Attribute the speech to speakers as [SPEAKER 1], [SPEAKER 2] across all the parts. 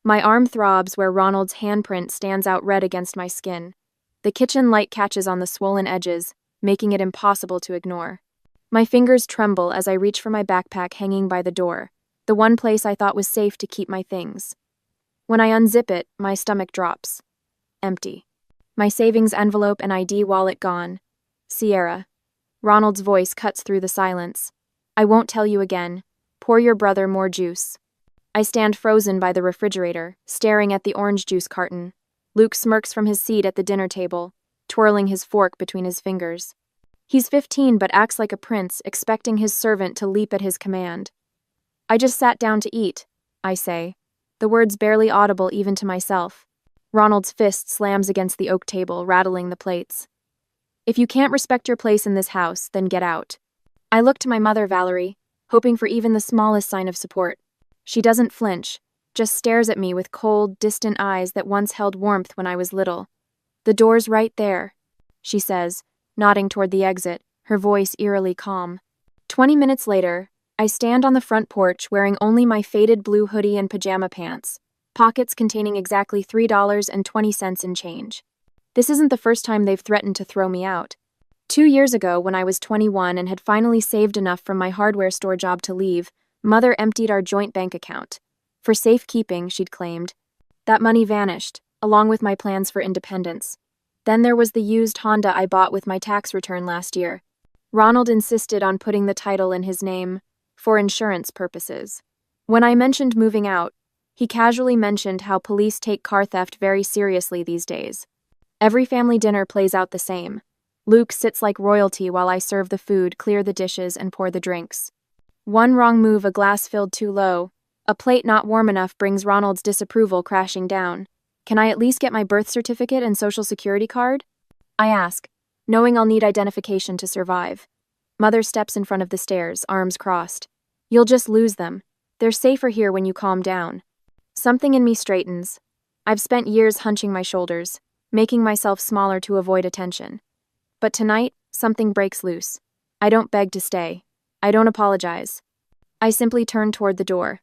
[SPEAKER 1] My arm throbs where Ronald's handprint stands out red against my skin. The kitchen light catches on the swollen edges, making it impossible to ignore. My fingers tremble as I reach for my backpack hanging by the door, the one place I thought was safe to keep my things. When I unzip it, my stomach drops. Empty. My savings envelope and ID wallet gone. Sierra. Ronald's voice cuts through the silence. I won't tell you again. Pour your brother more juice. I stand frozen by the refrigerator, staring at the orange juice carton. Luke smirks from his seat at the dinner table, twirling his fork between his fingers. He's 15 but acts like a prince, expecting his servant to leap at his command. I just sat down to eat, I say, the words barely audible even to myself. Ronald's fist slams against the oak table, rattling the plates. If you can't respect your place in this house, then get out. I look to my mother, Valerie, hoping for even the smallest sign of support. She doesn't flinch, just stares at me with cold, distant eyes that once held warmth when I was little. The door's right there, she says, nodding toward the exit, her voice eerily calm. 20 minutes later, I stand on the front porch wearing only my faded blue hoodie and pajama pants, pockets containing exactly $3.20 in change. This isn't the first time they've threatened to throw me out. 2 years ago, when I was 21 and had finally saved enough from my hardware store job to leave, Mother emptied our joint bank account. For safekeeping, she'd claimed. That money vanished, along with my plans for independence. Then there was the used Honda I bought with my tax return last year. Ronald insisted on putting the title in his name, for insurance purposes. When I mentioned moving out, he casually mentioned how police take car theft very seriously these days. Every family dinner plays out the same. Luke sits like royalty while I serve the food, clear the dishes, and pour the drinks. One wrong move, a glass filled too low, a plate not warm enough, brings Ronald's disapproval crashing down. Can I at least get my birth certificate and social security card? I ask, knowing I'll need identification to survive. Mother steps in front of the stairs, arms crossed. You'll just lose them. They're safer here when you calm down. Something in me straightens. I've spent years hunching my shoulders, making myself smaller to avoid attention. But tonight, something breaks loose. I don't beg to stay. I don't apologize. I simply turn toward the door.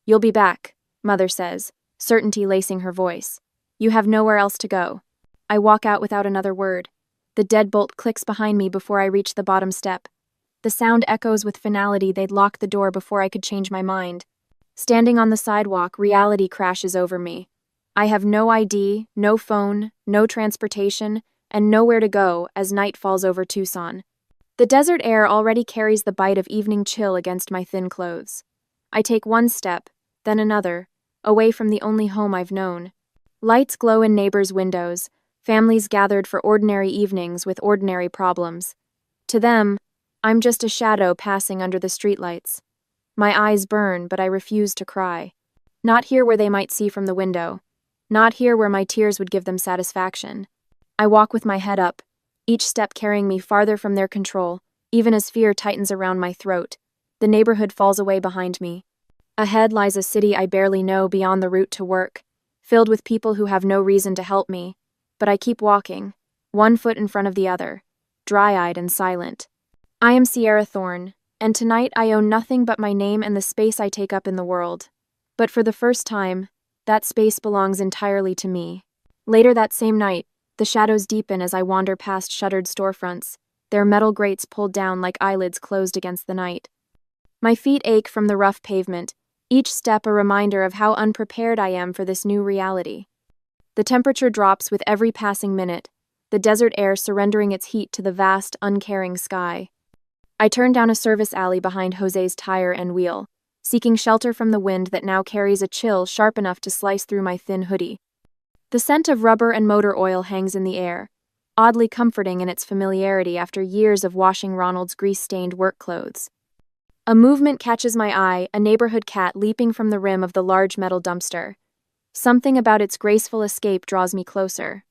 [SPEAKER 1] You'll be back, Mother says, certainty lacing her voice. You have nowhere else to go. I walk out without another word. The deadbolt clicks behind me before I reach the bottom step. The sound echoes with finality. They'd locked the door before I could change my mind. Standing on the sidewalk, reality crashes over me. I have no ID, no phone, no transportation, and nowhere to go as night falls over Tucson. The desert air already carries the bite of evening chill against my thin clothes. I take one step, then another, away from the only home I've known. Lights glow in neighbors' windows, families gathered for ordinary evenings with ordinary problems. To them, I'm just a shadow passing under the streetlights. My eyes burn, but I refuse to cry. Not here where they might see from the window. Not here where my tears would give them satisfaction. I walk with my head up, each step carrying me farther from their control, even as fear tightens around my throat. The neighborhood falls away behind me. Ahead lies a city I barely know beyond the route to work, filled with people who have no reason to help me. But I keep walking, one foot in front of the other, dry-eyed and silent. I am Sierra Thorne, and tonight I own nothing but my name and the space I take up in the world. But for the first time, that space belongs entirely to me. Later that same night, the shadows deepen as I wander past shuttered storefronts, their metal grates pulled down like eyelids closed against the night. My feet ache from the rough pavement, each step a reminder of how unprepared I am for this new reality. The temperature drops with every passing minute, the desert air surrendering its heat to the vast, uncaring sky. I turn down a service alley behind Jose's tire and wheel, seeking shelter from the wind that now carries a chill sharp enough to slice through my thin hoodie. The scent of rubber and motor oil hangs in the air, oddly comforting in its familiarity after years of washing Ronald's grease-stained work clothes. A movement catches my eye, a neighborhood cat leaping from the rim of the large metal dumpster. Something about its graceful escape draws me closer.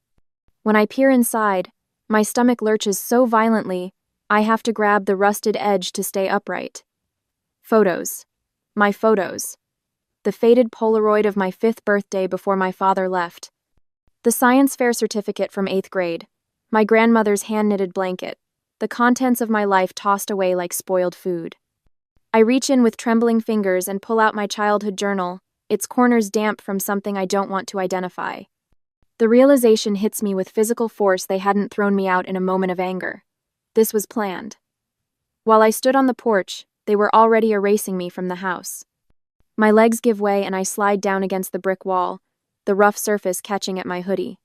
[SPEAKER 1] When I peer inside, my stomach lurches so violently, I have to grab the rusted edge to stay upright. Photos. My photos. The faded Polaroid of my 5th birthday before my father left. The science fair certificate from 8th grade. My grandmother's hand-knitted blanket. The contents of my life tossed away like spoiled food. I reach in with trembling fingers and pull out my childhood journal, its corners damp from something I don't want to identify. The realization hits me with physical force. They hadn't thrown me out in a moment of anger. This was planned. While I stood on the porch, they were already erasing me from the house. My legs give way and I slide down against the brick wall, the rough surface catching at my hoodie.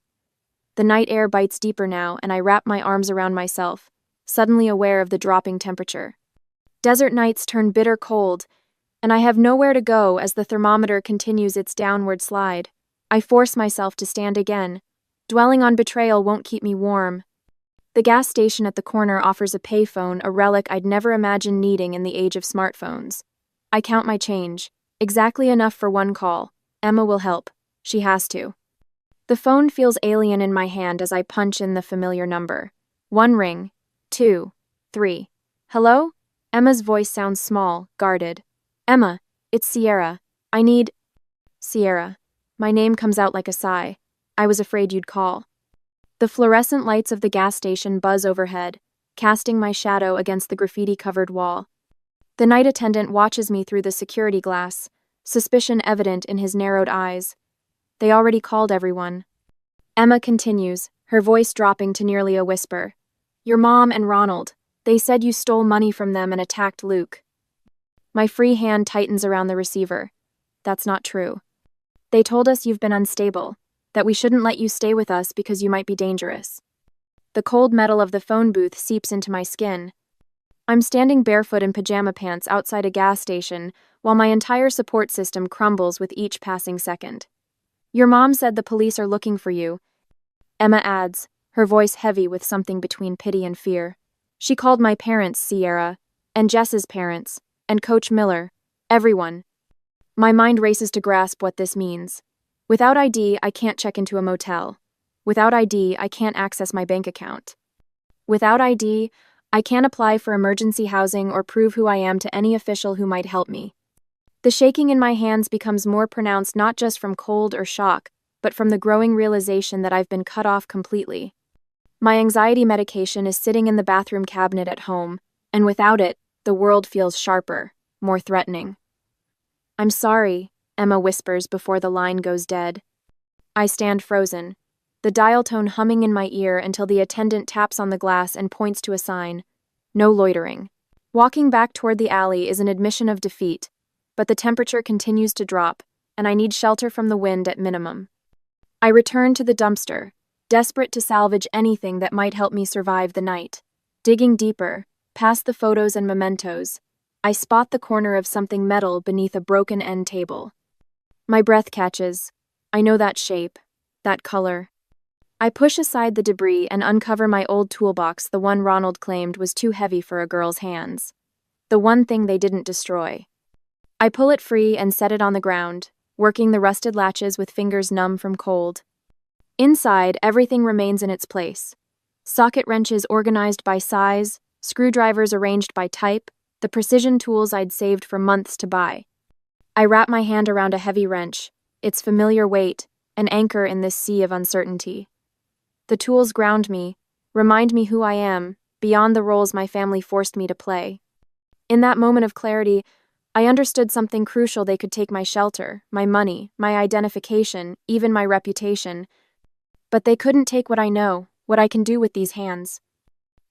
[SPEAKER 1] The night air bites deeper now, and I wrap my arms around myself, suddenly aware of the dropping temperature. Desert nights turn bitter cold, and I have nowhere to go as the thermometer continues its downward slide. I force myself to stand again. Dwelling on betrayal won't keep me warm. The gas station at the corner offers a payphone, a relic I'd never imagined needing in the age of smartphones. I count my change. Exactly enough for one call. Emma will help. She has to. The phone feels alien in my hand as I punch in the familiar number. 1 ring. 2. 3. Hello? Emma's voice sounds small, guarded. Emma, it's Sierra. I need... Sierra. My name comes out like a sigh. I was afraid you'd call. The fluorescent lights of the gas station buzz overhead, casting my shadow against the graffiti-covered wall. The night attendant watches me through the security glass, suspicion evident in his narrowed eyes. They already called everyone. Emma continues, her voice dropping to nearly a whisper. Your mom and Ronald. They said you stole money from them and attacked Luke. My free hand tightens around the receiver. That's not true. They told us you've been unstable, that we shouldn't let you stay with us because you might be dangerous. The cold metal of the phone booth seeps into my skin. I'm standing barefoot in pajama pants outside a gas station while my entire support system crumbles with each passing second. Your mom said the police are looking for you. Emma adds, her voice heavy with something between pity and fear. She called my parents, Sierra, and Jess's parents, and Coach Miller, everyone. My mind races to grasp what this means. Without ID, I can't check into a motel. Without ID, I can't access my bank account. Without ID, I can't apply for emergency housing or prove who I am to any official who might help me. The shaking in my hands becomes more pronounced not just from cold or shock, but from the growing realization that I've been cut off completely. My anxiety medication is sitting in the bathroom cabinet at home, and without it, the world feels sharper, more threatening. I'm sorry, Emma whispers before the line goes dead. I stand frozen, the dial tone humming in my ear until the attendant taps on the glass and points to a sign. No loitering. Walking back toward the alley is an admission of defeat, but the temperature continues to drop, and I need shelter from the wind at minimum. I return to the dumpster, desperate to salvage anything that might help me survive the night. Digging deeper, past the photos and mementos, I spot the corner of something metal beneath a broken end table. My breath catches. I know that shape, that color. I push aside the debris and uncover my old toolbox. The one Ronald claimed was too heavy for a girl's hands. The one thing they didn't destroy. I pull it free and set it on the ground, working the rusted latches with fingers numb from cold. Inside, everything remains in its place. Socket wrenches organized by size, screwdrivers arranged by type, the precision tools I'd saved for months to buy. I wrap my hand around a heavy wrench, its familiar weight, an anchor in this sea of uncertainty. The tools ground me, remind me who I am, beyond the roles my family forced me to play. In that moment of clarity, I understood something crucial. They could take my shelter, my money, my identification, even my reputation. But they couldn't take what I know, what I can do with these hands.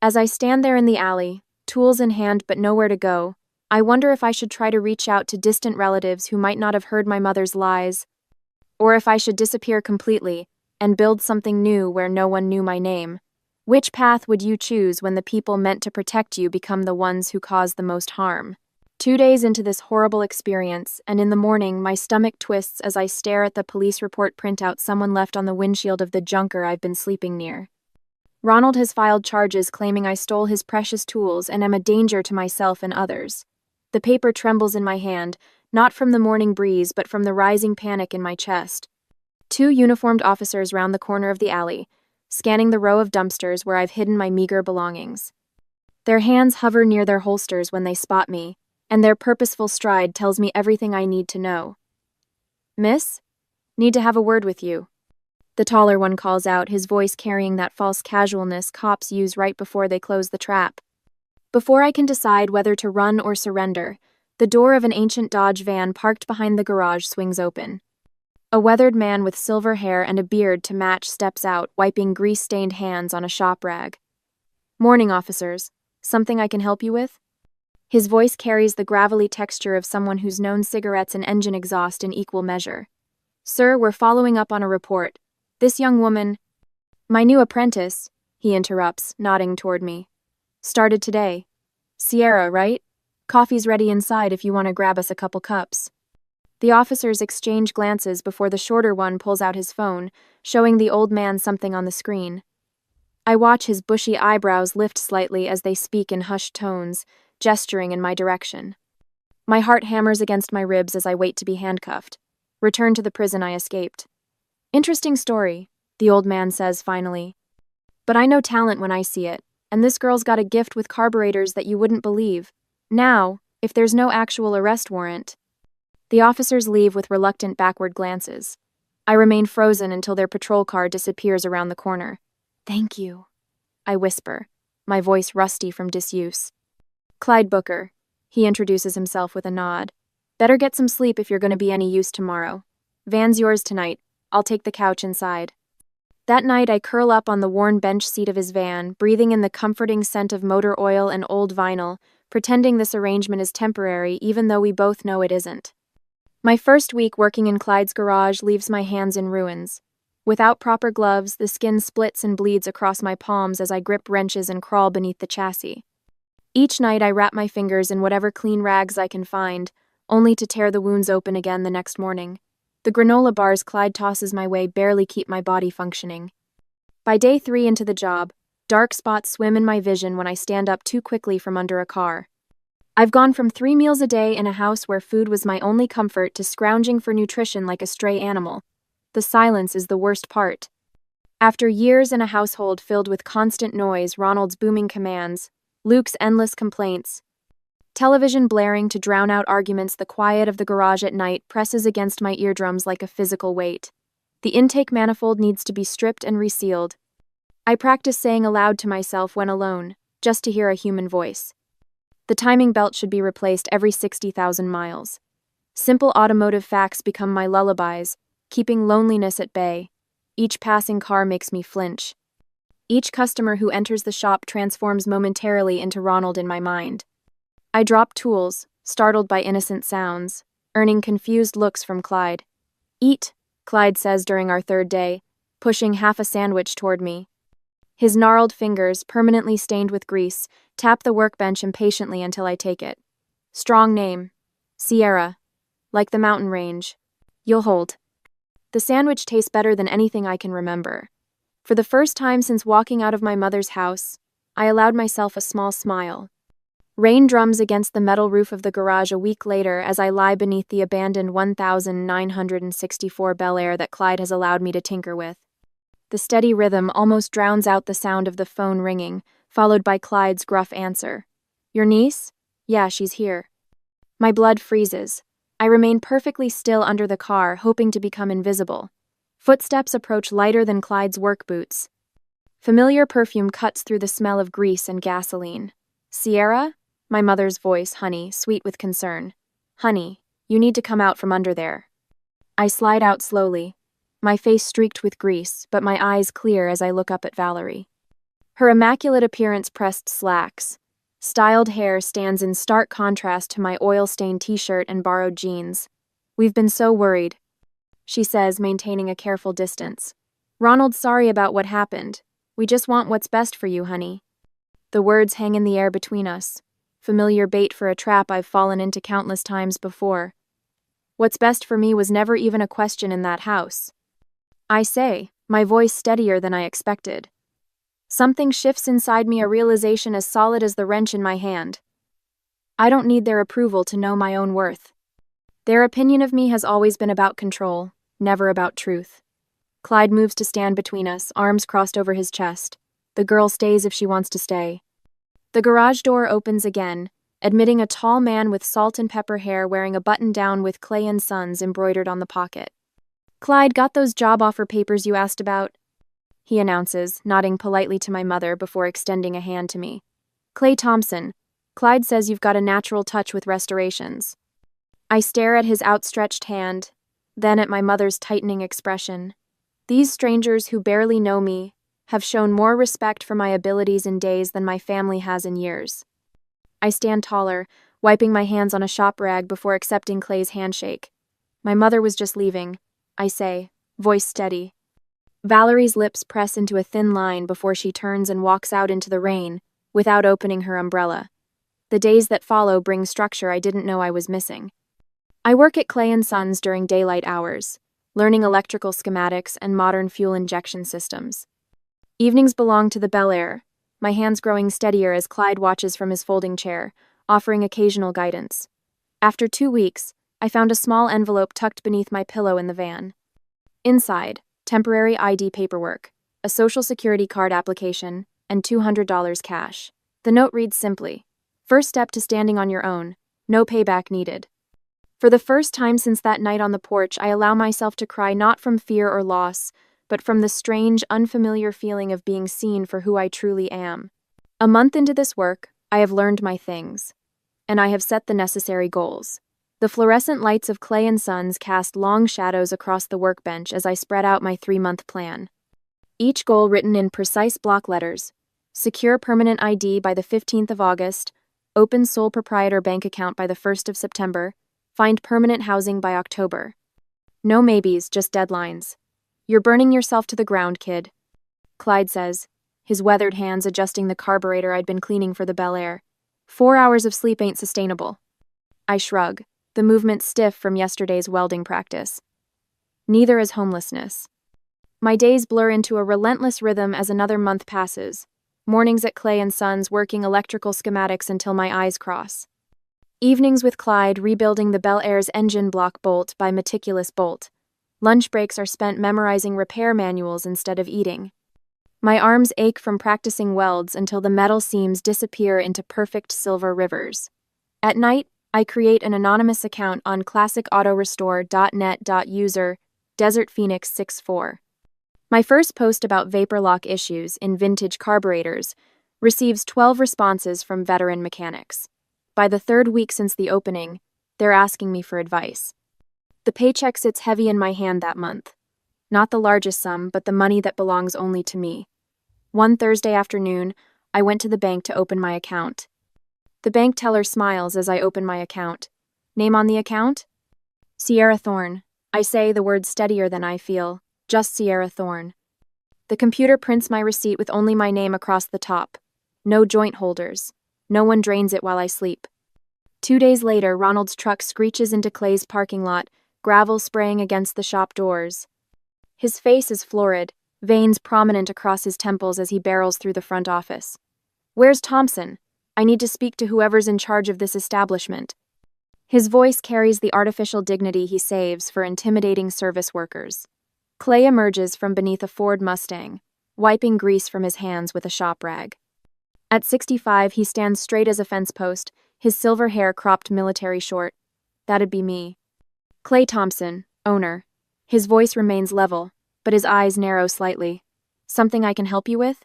[SPEAKER 1] As I stand there in the alley, tools in hand but nowhere to go, I wonder if I should try to reach out to distant relatives who might not have heard my mother's lies, or if I should disappear completely and build something new where no one knew my name. Which path would you choose when the people meant to protect you become the ones who cause the most harm? 2 days into this horrible experience, and in the morning, my stomach twists as I stare at the police report printout someone left on the windshield of the junker I've been sleeping near. Ronald has filed charges claiming I stole his precious tools and am a danger to myself and others. The paper trembles in my hand, not from the morning breeze but from the rising panic in my chest. 2 uniformed officers round the corner of the alley, scanning the row of dumpsters where I've hidden my meager belongings. Their hands hover near their holsters when they spot me, and their purposeful stride tells me everything I need to know. Miss? Need to have a word with you. The taller one calls out, his voice carrying that false casualness cops use right before they close the trap. Before I can decide whether to run or surrender, The door of an ancient Dodge van parked behind the garage swings open. A weathered man with silver hair and a beard to match steps out, wiping grease-stained hands on a shop rag. "Morning, officers. Something I can help you with?" His voice carries the gravelly texture of someone who's known cigarettes and engine exhaust in equal measure. "Sir, we're following up on a report. This young woman—" "My new apprentice," he interrupts, nodding toward me. "Started today. Sierra, right? Coffee's ready inside if you want to grab us a couple cups." The officers exchange glances before the shorter one pulls out his phone, showing the old man something on the screen. I watch his bushy eyebrows lift slightly as they speak in hushed tones, gesturing in my direction. My heart hammers against my ribs as I wait to be handcuffed. Return to the prison I escaped. "Interesting story," the old man says finally. "But I know talent when I see it, and this girl's got a gift with carburetors that you wouldn't believe. Now, if there's no actual arrest warrant..." The officers leave with reluctant backward glances. I remain frozen until their patrol car disappears around the corner. "Thank you," I whisper, my voice rusty from disuse. "Clyde Booker," he introduces himself with a nod. "Better get some sleep if you're going to be any use tomorrow. Van's yours tonight. I'll take the couch inside." That night I curl up on the worn bench seat of his van, breathing in the comforting scent of motor oil and old vinyl, pretending this arrangement is temporary even though we both know it isn't. My first week working in Clyde's garage leaves my hands in ruins. Without proper gloves, the skin splits and bleeds across my palms as I grip wrenches and crawl beneath the chassis. Each night I wrap my fingers in whatever clean rags I can find, only to tear the wounds open again the next morning. The granola bars Clyde tosses my way barely keep my body functioning. By day 3 into the job, dark spots swim in my vision when I stand up too quickly from under a car. I've gone from 3 meals a day in a house where food was my only comfort to scrounging for nutrition like a stray animal. The silence is the worst part. After years in a household filled with constant noise, Ronald's booming commands, Luke's endless complaints, television blaring to drown out arguments, the quiet of the garage at night presses against my eardrums like a physical weight. The intake manifold needs to be stripped and resealed. I practice saying aloud to myself when alone, just to hear a human voice. The timing belt should be replaced every 60,000 miles. Simple automotive facts become my lullabies, keeping loneliness at bay. Each passing car makes me flinch. Each customer who enters the shop transforms momentarily into Ronald in my mind. I drop tools, startled by innocent sounds, earning confused looks from Clyde. "Eat," Clyde says during our 3rd day, pushing half a sandwich toward me. His gnarled fingers, permanently stained with grease, tap the workbench impatiently until I take it. "Strong name. Sierra. Like the mountain range. You'll hold." The sandwich tastes better than anything I can remember. For the first time since walking out of my mother's house, I allowed myself a small smile. Rain drums against the metal roof of the garage a week later as I lie beneath the abandoned 1964 Bel Air that Clyde has allowed me to tinker with. The steady rhythm almost drowns out the sound of the phone ringing, followed by Clyde's gruff answer. "Your niece? Yeah, she's here." My blood freezes. I remain perfectly still under the car, hoping to become invisible. Footsteps approach lighter than Clyde's work boots. Familiar perfume cuts through the smell of grease and gasoline. "Sierra?" My mother's voice, honey, sweet with concern. "Honey, you need to come out from under there." I slide out slowly, my face streaked with grease, but my eyes clear as I look up at Valerie. Her immaculate appearance pressed slacks. Styled hair stands in stark contrast to my oil-stained t-shirt and borrowed jeans. "We've been so worried," she says, maintaining a careful distance. "Ronald's sorry about what happened. We just want what's best for you, honey." The words hang in the air between us, familiar bait for a trap I've fallen into countless times before. What's best for me was never even a question in that house. I say, my voice steadier than I expected. Something shifts inside me, a realization as solid as the wrench in my hand. I don't need their approval to know my own worth. Their opinion of me has always been about control, never about truth. Clyde moves to stand between us, arms crossed over his chest. The girl stays if she wants to stay. The garage door opens again, admitting a tall man with salt and pepper hair wearing a button-down with Clay and Sons embroidered on the pocket. "Clyde, got those job offer papers you asked about?" he announces, nodding politely to my mother before extending a hand to me. "Clay Thompson, Clyde says you've got a natural touch with restorations. I stare at his outstretched hand, then at my mother's tightening expression. These strangers who barely know me have shown more respect for my abilities in days than my family has in years. I stand taller, wiping my hands on a shop rag before accepting Clay's handshake. My mother was just leaving, I say, voice steady. Valerie's lips press into a thin line before she turns and walks out into the rain, without opening her umbrella. The days that follow bring structure I didn't know I was missing. I work at Clay & Sons during daylight hours, learning electrical schematics and modern fuel injection systems. Evenings belong to the Bel Air, my hands growing steadier as Clyde watches from his folding chair, offering occasional guidance. After 2 weeks, I found a small envelope tucked beneath my pillow in the van. Inside, temporary ID paperwork, a social security card application, and $200 cash. The note reads simply, "First step to standing on your own, no payback needed." For the first time since that night on the porch, I allow myself to cry not from fear or loss, but from the strange, unfamiliar feeling of being seen for who I truly am. A month into this work, I have learned my things, and I have set the necessary goals. The fluorescent lights of Clay & Sons cast long shadows across the workbench as I spread out my 3-month plan. Each goal written in precise block letters: secure permanent ID by the 15th of August, open sole proprietor bank account by the 1st of September, find permanent housing by October. No maybes, just deadlines. You're burning yourself to the ground, kid, Clyde says, his weathered hands adjusting the carburetor I'd been cleaning for the Bel Air. 4 hours of sleep ain't sustainable. I shrug, the movement stiff from yesterday's welding practice. Neither is homelessness. My days blur into a relentless rhythm as another month passes. Mornings at Clay & Sons working electrical schematics until my eyes cross. Evenings with Clyde rebuilding the Bel Air's engine block bolt by meticulous bolt. Lunch breaks are spent memorizing repair manuals instead of eating. My arms ache from practicing welds until the metal seams disappear into perfect silver rivers. At night, I create an anonymous account on classicautorestore.net.user DesertPhoenix64. My first post about vapor lock issues in vintage carburetors receives 12 responses from veteran mechanics. By the 3rd week since the opening, they're asking me for advice. The paycheck sits heavy in my hand that month. Not the largest sum, but the money that belongs only to me. One Thursday afternoon, I went to the bank to open my account. The bank teller smiles as I open my account. Name on the account? Sierra Thorne. I say the word steadier than I feel. Just Sierra Thorne. The computer prints my receipt with only my name across the top. No joint holders. No one drains it while I sleep. 2 days later, Ronald's truck screeches into Clay's parking lot, gravel spraying against the shop doors. His face is florid, veins prominent across his temples as he barrels through the front office. "Where's Thompson? I need to speak to whoever's in charge of this establishment." His voice carries the artificial dignity he saves for intimidating service workers. Clay emerges from beneath a Ford Mustang, wiping grease from his hands with a shop rag. At 65, he stands straight as a fence post, his silver hair cropped military short. That'd be me. Clay Thompson, owner. His voice remains level, but his eyes narrow slightly. "Something I can help you with?"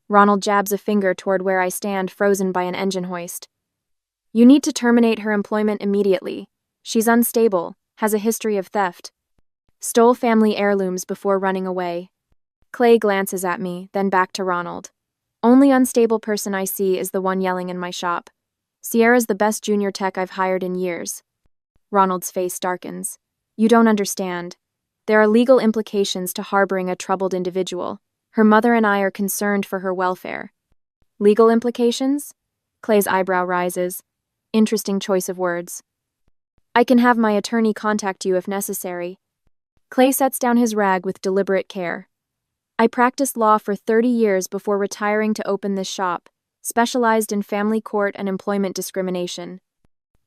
[SPEAKER 1] Ronald jabs a finger toward where I stand, frozen by an engine hoist. "You need to terminate her employment immediately. She's unstable, has a history of theft. Stole family heirlooms before running away." Clay glances at me, then back to Ronald. "Only unstable person I see is the one yelling in my shop. Sierra's the best junior tech I've hired in years." Ronald's face darkens. "You don't understand. There are legal implications to harboring a troubled individual. Her mother and I are concerned for her welfare." "Legal implications?" Clay's eyebrow rises. Interesting choice of words. "I can have my attorney contact you if necessary." Clay sets down his rag with deliberate care. "I practiced law for 30 years before retiring to open this shop, specialized in family court and employment discrimination.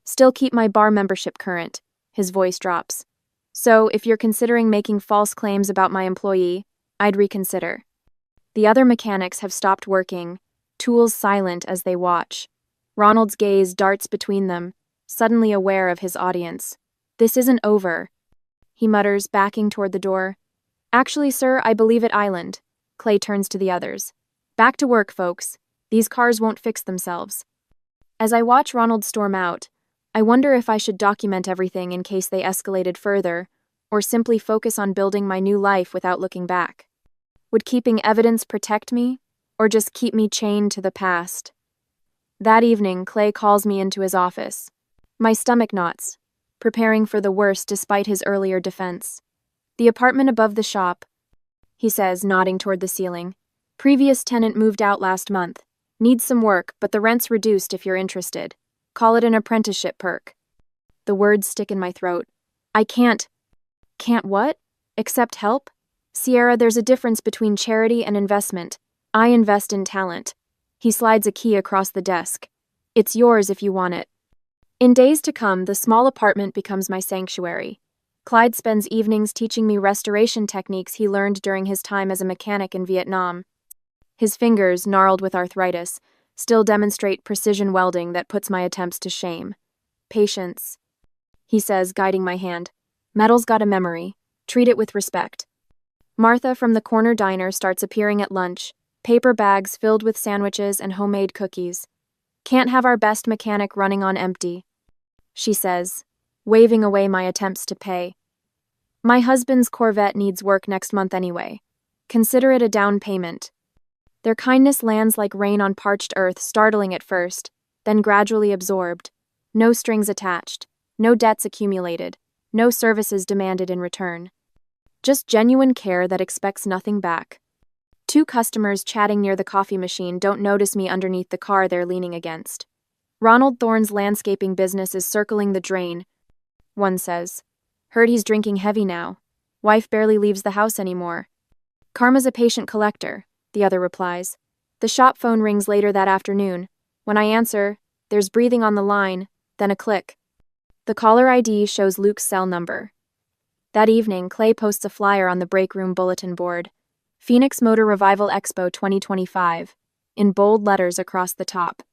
[SPEAKER 1] Still keep my bar membership current." His voice drops. "So, if you're considering making false claims about my employee, I'd reconsider." The other mechanics have stopped working, tools silent as they watch. Ronald's gaze darts between them, suddenly aware of his audience. "This isn't over," he mutters, backing toward the door. "Actually, sir, I believe it island." Clay turns to the others. "Back to work, folks. These cars won't fix themselves." As I watch Ronald storm out, I wonder if I should document everything in case they escalated further, or simply focus on building my new life without looking back. Would keeping evidence protect me, or just keep me chained to the past? That evening, Clay calls me into his office. My stomach knots, preparing for the worst despite his earlier defense. The apartment above the shop, he says, nodding toward the ceiling. Previous tenant moved out last month. Needs some work, but the rent's reduced if you're interested. Call it an apprenticeship perk. The words stick in my throat. I can't. Can't what? Accept help? Sierra, there's a difference between charity and investment. I invest in talent. He slides a key across the desk. It's yours if you want it. In days to come, the small apartment becomes my sanctuary. Clyde spends evenings teaching me restoration techniques he learned during his time as a mechanic in Vietnam. His fingers, gnarled with arthritis, still demonstrate precision welding that puts my attempts to shame. Patience, he says, guiding my hand. Metal's got a memory. Treat it with respect. Martha from the corner diner starts appearing at lunch, paper bags filled with sandwiches and homemade cookies. Can't have our best mechanic running on empty, she says, waving away my attempts to pay. My husband's Corvette needs work next month anyway. Consider it a down payment. Their kindness lands like rain on parched earth, startling at first, then gradually absorbed. No strings attached, no debts accumulated, no services demanded in return. Just genuine care that expects nothing back. Two customers chatting near the coffee machine don't notice me underneath the car they're leaning against. Ronald Thorne's landscaping business is circling the drain, one says. Heard he's drinking heavy now. Wife barely leaves the house anymore. Karma's a patient collector, the other replies. The shop phone rings later that afternoon. When I answer, there's breathing on the line, then a click. The caller ID shows Luke's cell number. That evening, Clay posts a flyer on the break room bulletin board. Phoenix Motor Revival Expo 2025, in bold letters across the top.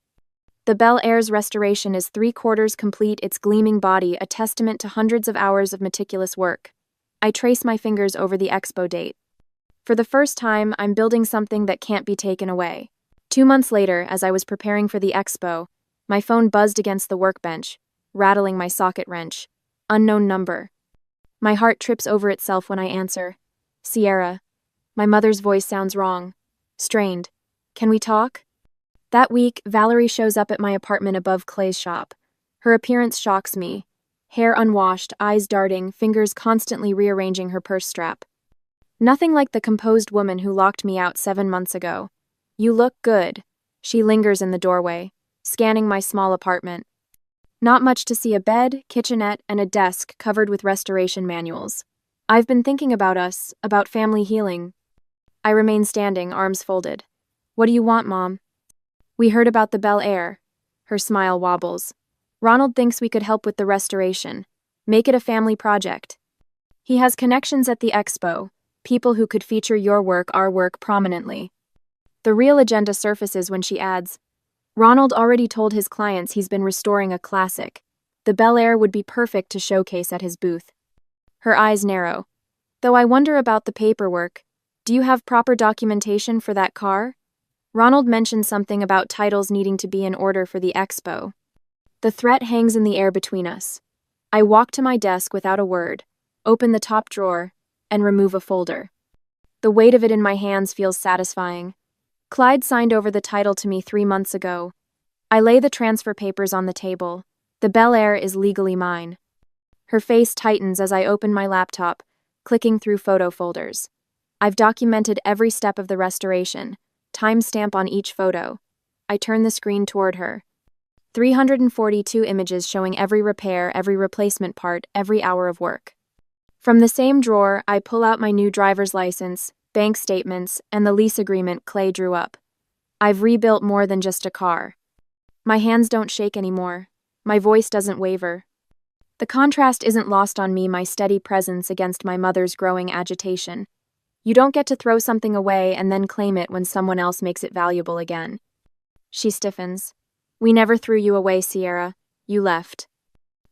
[SPEAKER 1] The Bel Air's restoration is 3/4 complete, its gleaming body a testament to hundreds of hours of meticulous work. I trace my fingers over the expo date. For the first time, I'm building something that can't be taken away. 2 months later, as I was preparing for the expo, my phone buzzed against the workbench, rattling my socket wrench. Unknown number. My heart trips over itself when I answer. Sierra. My mother's voice sounds wrong. Strained. Can we talk? That week, Valerie shows up at my apartment above Clay's shop. Her appearance shocks me. Hair unwashed, eyes darting, fingers constantly rearranging her purse strap. Nothing like the composed woman who locked me out 7 months ago. You look good. She lingers in the doorway, scanning my small apartment. Not much to see: a bed, kitchenette, and a desk covered with restoration manuals. I've been thinking about us, about family healing. I remain standing, arms folded. What do you want, Mom? We heard about the Bel Air. Her smile wobbles. Ronald thinks we could help with the restoration. Make it a family project. He has connections at the expo, people who could feature your work, our work, prominently. The real agenda surfaces when she adds, Ronald already told his clients he's been restoring a classic. The Bel Air would be perfect to showcase at his booth. Her eyes narrow. Though I wonder about the paperwork. Do you have proper documentation for that car? Ronald mentioned something about titles needing to be in order for the expo. The threat hangs in the air between us. I walk to my desk without a word, open the top drawer, and remove a folder. The weight of it in my hands feels satisfying. Clyde signed over the title to me 3 months ago. I lay the transfer papers on the table. The Bel Air is legally mine. Her face tightens as I open my laptop, clicking through photo folders. I've documented every step of the restoration, timestamp on each photo. I turn the screen toward her. 342 images showing every repair, every replacement part, every hour of work. From the same drawer, I pull out my new driver's license, bank statements, and the lease agreement Clay drew up. I've rebuilt more than just a car. My hands don't shake anymore. My voice doesn't waver. The contrast isn't lost on me, my steady presence against my mother's growing agitation. You don't get to throw something away and then claim it when someone else makes it valuable again. She stiffens. We never threw you away, Sierra. You left.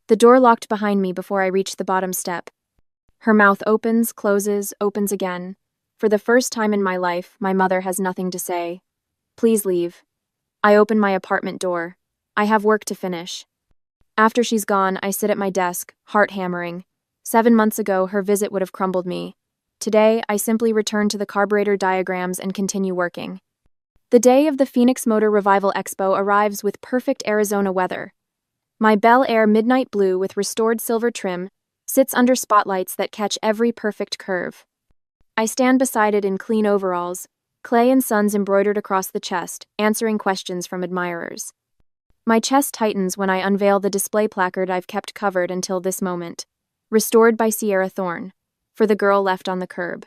[SPEAKER 1] The door locked behind me before I reached the bottom step. Her mouth opens, closes, opens again. For the first time in my life, my mother has nothing to say. Please leave. I open my apartment door. I have work to finish. After she's gone, I sit at my desk, heart hammering. 7 months ago, her visit would have crumbled me. Today, I simply return to the carburetor diagrams and continue working. The day of the Phoenix Motor Revival Expo arrives with perfect Arizona weather. My Bel Air Midnight Blue with restored silver trim sits under spotlights that catch every perfect curve. I stand beside it in clean overalls, Clay and Sons embroidered across the chest, answering questions from admirers. My chest tightens when I unveil the display placard I've kept covered until this moment. Restored by Sierra Thorne, for the girl left on the curb.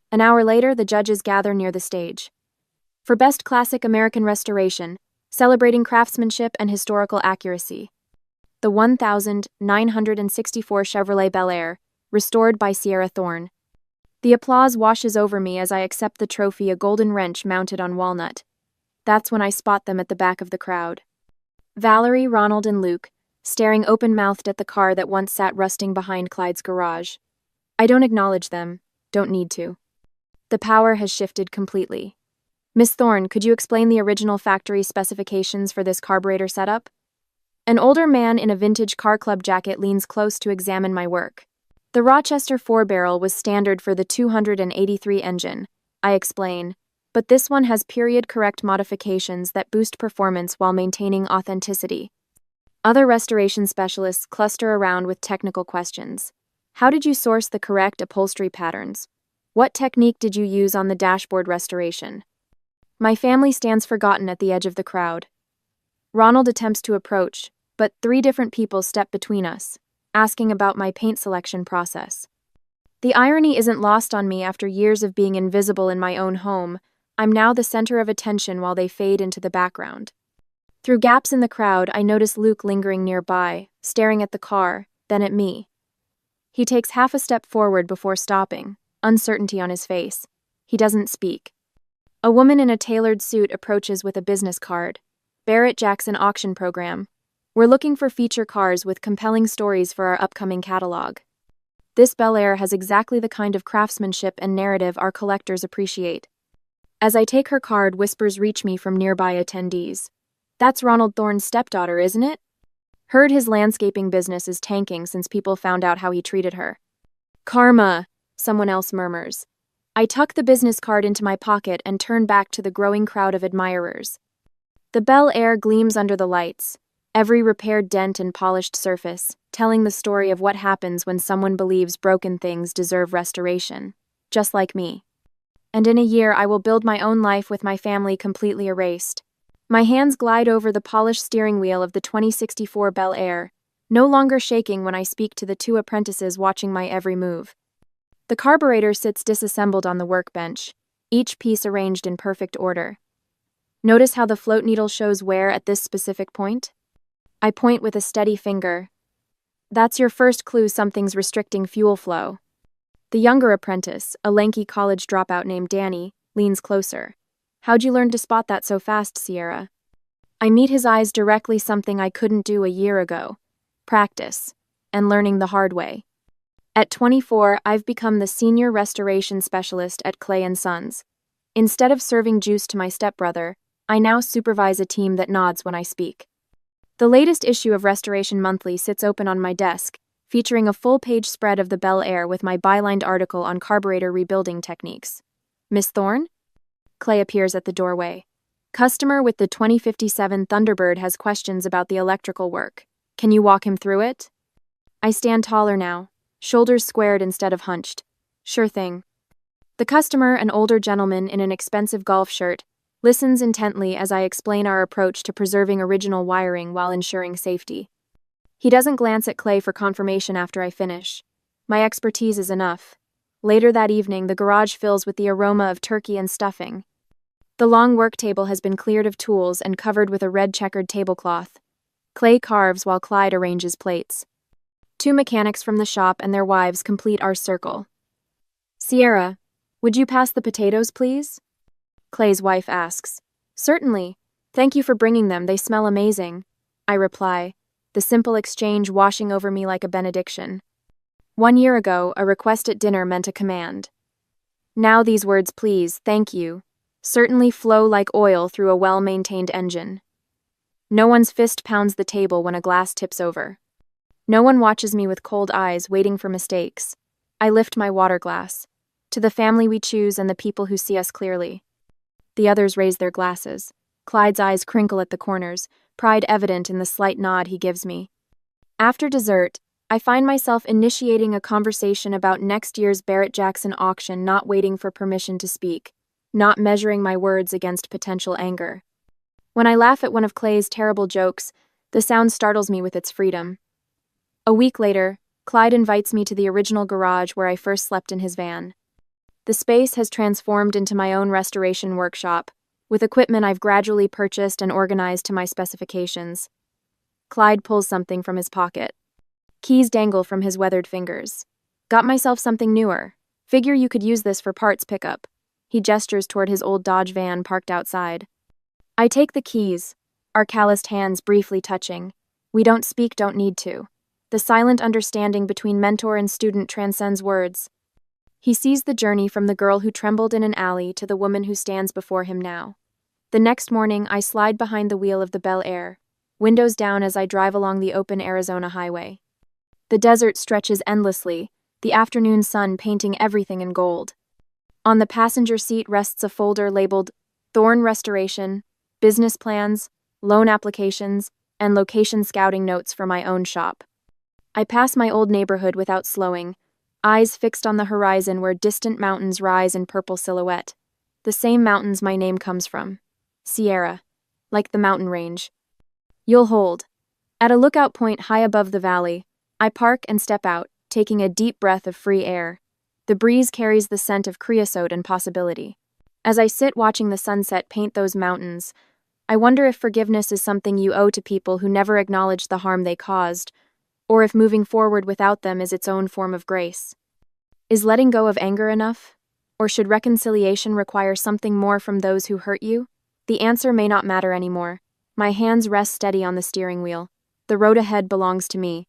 [SPEAKER 1] An hour later, the judges gather near the stage. For Best Classic American Restoration, celebrating craftsmanship and historical accuracy. The 1964 Chevrolet Bel Air, restored by Sierra Thorne. The applause washes over me as I accept the trophy, a golden wrench mounted on walnut. That's when I spot them at the back of the crowd. Valerie, Ronald, and Luke, staring open-mouthed at the car that once sat rusting behind Clyde's garage. I don't acknowledge them, don't need to. The power has shifted completely. Miss Thorne, could you explain the original factory specifications for this carburetor setup? An older man in a vintage car club jacket leans close to examine my work. The Rochester 4-barrel was standard for the 283 engine, I explain, but this one has period-correct modifications that boost performance while maintaining authenticity. Other restoration specialists cluster around with technical questions. How did you source the correct upholstery patterns? What technique did you use on the dashboard restoration? My family stands forgotten at the edge of the crowd. Ronald attempts to approach, but 3 different people step between us, asking about my paint selection process. The irony isn't lost on me. After years of being invisible in my own home, I'm now the center of attention while they fade into the background. Through gaps in the crowd, I notice Luke lingering nearby, staring at the car, then at me. He takes half a step forward before stopping, uncertainty on his face. He doesn't speak. A woman in a tailored suit approaches with a business card. Barrett Jackson Auction Program. We're looking for feature cars with compelling stories for our upcoming catalog. This Bel Air has exactly the kind of craftsmanship and narrative our collectors appreciate. As I take her card, whispers reach me from nearby attendees. That's Ronald Thorne's stepdaughter, isn't it? Heard his landscaping business is tanking since people found out how he treated her. Karma, someone else murmurs. I tuck the business card into my pocket and turn back to the growing crowd of admirers. The Bel Air gleams under the lights, every repaired dent and polished surface, telling the story of what happens when someone believes broken things deserve restoration, just like me. And in a year, I will build my own life with my family completely erased. My hands glide over the polished steering wheel of the 2064 Bel Air, no longer shaking when I speak to the 2 apprentices watching my every move. The carburetor sits disassembled on the workbench, each piece arranged in perfect order. Notice how the float needle shows wear at this specific point? I point with a steady finger. That's your first clue something's restricting fuel flow. The younger apprentice, a lanky college dropout named Danny, leans closer. How'd you learn to spot that so fast, Sierra? I meet his eyes directly, something I couldn't do a year ago. Practice. And learning the hard way. At 24, I've become the senior restoration specialist at Clay & Sons. Instead of serving juice to my stepbrother, I now supervise a team that nods when I speak. The latest issue of Restoration Monthly sits open on my desk, featuring a full-page spread of the Bel Air with my bylined article on carburetor rebuilding techniques. Miss Thorne? Clay appears at the doorway. Customer with the 2057 Thunderbird has questions about the electrical work. Can you walk him through it? I stand taller now, shoulders squared instead of hunched. Sure thing. The customer, an older gentleman in an expensive golf shirt, listens intently as I explain our approach to preserving original wiring while ensuring safety. He doesn't glance at Clay for confirmation after I finish. My expertise is enough. Later that evening, the garage fills with the aroma of turkey and stuffing. The long work table has been cleared of tools and covered with a red checkered tablecloth. Clay carves while Clyde arranges plates. 2 mechanics from the shop and their wives complete our circle. Sierra, would you pass the potatoes, please? Clay's wife asks. Certainly. Thank you for bringing them, they smell amazing. I reply, the simple exchange washing over me like a benediction. 1 year ago, a request at dinner meant a command. Now these words, please, thank you, certainly flow like oil through a well-maintained engine. No one's fist pounds the table when a glass tips over. No one watches me with cold eyes, waiting for mistakes. I lift my water glass. To the family we choose and the people who see us clearly. The others raise their glasses. Clyde's eyes crinkle at the corners, pride evident in the slight nod he gives me. After dessert, I find myself initiating a conversation about next year's Barrett-Jackson auction, not waiting for permission to speak, not measuring my words against potential anger. When I laugh at one of Clay's terrible jokes, the sound startles me with its freedom. A week later, Clyde invites me to the original garage where I first slept in his van. The space has transformed into my own restoration workshop, with equipment I've gradually purchased and organized to my specifications. Clyde pulls something from his pocket. Keys dangle from his weathered fingers. Got myself something newer. Figure you could use this for parts pickup. He gestures toward his old Dodge van parked outside. I take the keys, our calloused hands briefly touching. We don't speak, don't need to. The silent understanding between mentor and student transcends words. He sees the journey from the girl who trembled in an alley to the woman who stands before him now. The next morning, I slide behind the wheel of the Bel Air, windows down as I drive along the open Arizona highway. The desert stretches endlessly, the afternoon sun painting everything in gold. On the passenger seat rests a folder labeled Thorn Restoration, Business Plans, Loan Applications, and Location Scouting Notes for my own shop. I pass my old neighborhood without slowing, eyes fixed on the horizon where distant mountains rise in purple silhouette. The same mountains my name comes from. Sierra, like the mountain range. You'll hold. At a lookout point high above the valley, I park and step out, taking a deep breath of free air. The breeze carries the scent of creosote and possibility. As I sit watching the sunset paint those mountains, I wonder if forgiveness is something you owe to people who never acknowledged the harm they caused, or if moving forward without them is its own form of grace. Is letting go of anger enough? Or should reconciliation require something more from those who hurt you? The answer may not matter anymore. My hands rest steady on the steering wheel. The road ahead belongs to me,